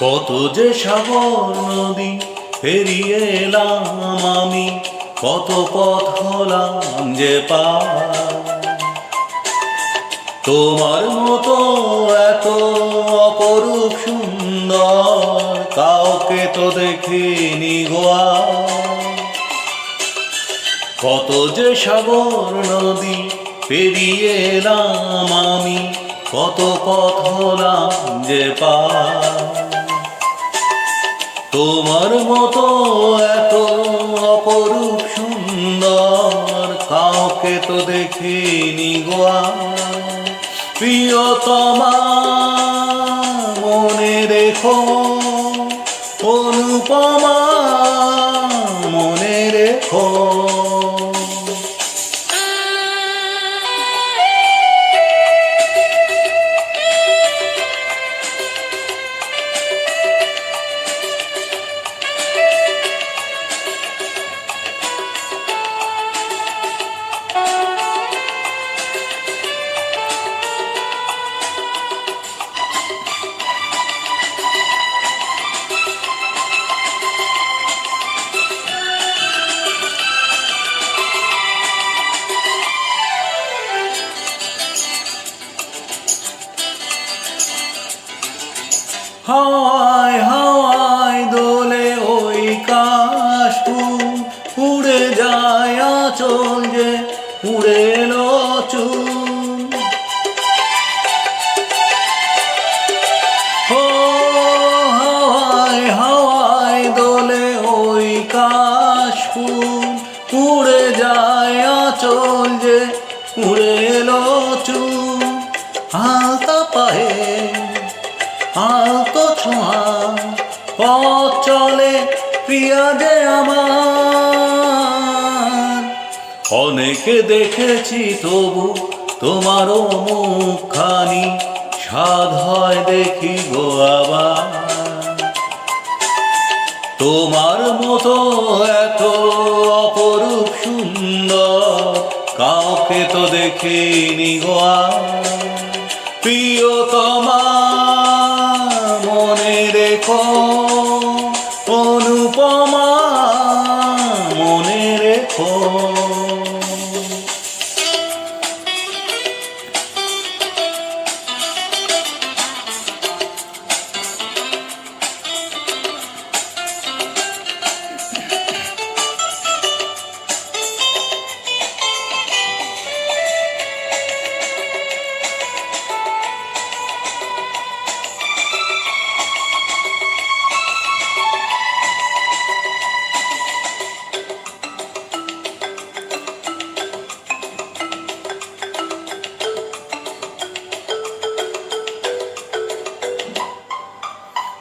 কত যে সাগর নদী পেরিয়ে এলাম আমি, কত পথ হলাম যে পার। তোমার মতো এত অপরূপ সুন্দর কাউকে তো দেখিনি গোয়া। কত যে সাগর নদী পেরিয়ে এলাম আমি, কত পথ হলাম যে পার। তোমার মতো এত অপরূপ সুন্দর কাউকে তো দেখিনি গোয়া। প্রিয়তমা মনে রেখো, অনুপমা মনে রেখো। হাওয়ায় হাওয়ায় দোলে ওই কাশফুল, উড়ে যায় আঁচল যে উড়ে এলো চুল। ও হাওয়ায় হাওয়ায় দোলে ওই কাশফুল, উড়ে যায় আঁচল যে উড়ে এলো চুল। আলতা পায়ে আলতো ছোঁয়া পথ চলে প্রিয়া যে আমার। অনেকে দেখেছি তবু তোমারও মুখখানি, স্বাদ হয় দেখি গো আবার। তোমার মতো এত অপরূপ সুন্দর কাউকে তো দেখিনি গো আর। প্রিয়তমা মনে রেখো, অনুপমা মনে রেখো।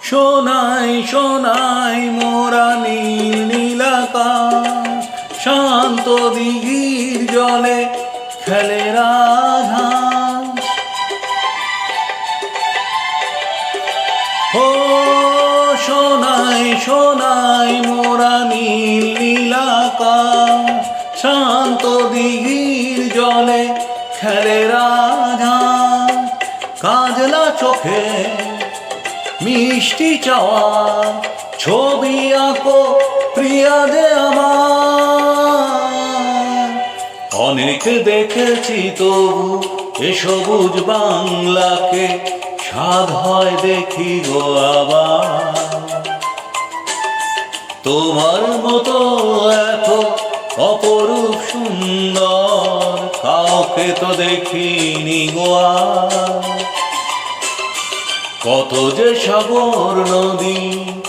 সোনাই সোনাই মোরা নীল নীলাকাশ, শান্ত দিঘির জলে খেলে রাজহাঁস। ও সোনাই সোনাই মোরা নীল নীলাকাশ, শান্ত দিঘির জলে খেলে রাজহাঁস। কাজলা চোখে মিষ্টি চাওয়া ছবি আঁকো প্রিয়া যে আমার। অনেক দেখেছি তবু এ সবুজ বাংলাকে, স্বাদ হয় দেখি গো আবার। তোমার মতো এত অপরূপ সুন্দর কাউকে তো দেখিনি গো আর। কত যে সাগর নদী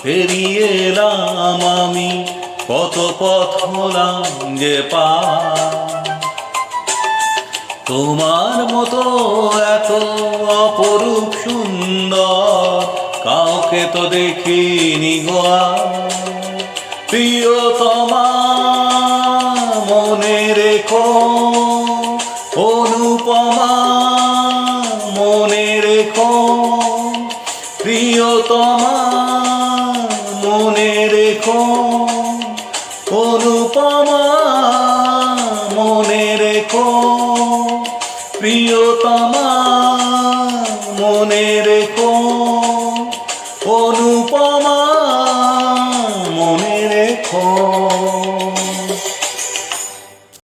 পেরিয়ে এলাম আমি, কত পথ হলাম যে পার। তোমার মতো এত অপরূপ সুন্দর কাউকে তো দেখিনি গো আর। প্রিয়তমা মনে রেখো, অনুপমা মনে রেখো। প্রিয়তমা মনে রেখো, অনুপমা মনে রেখো। প্রিয়তমা মনে রেখো।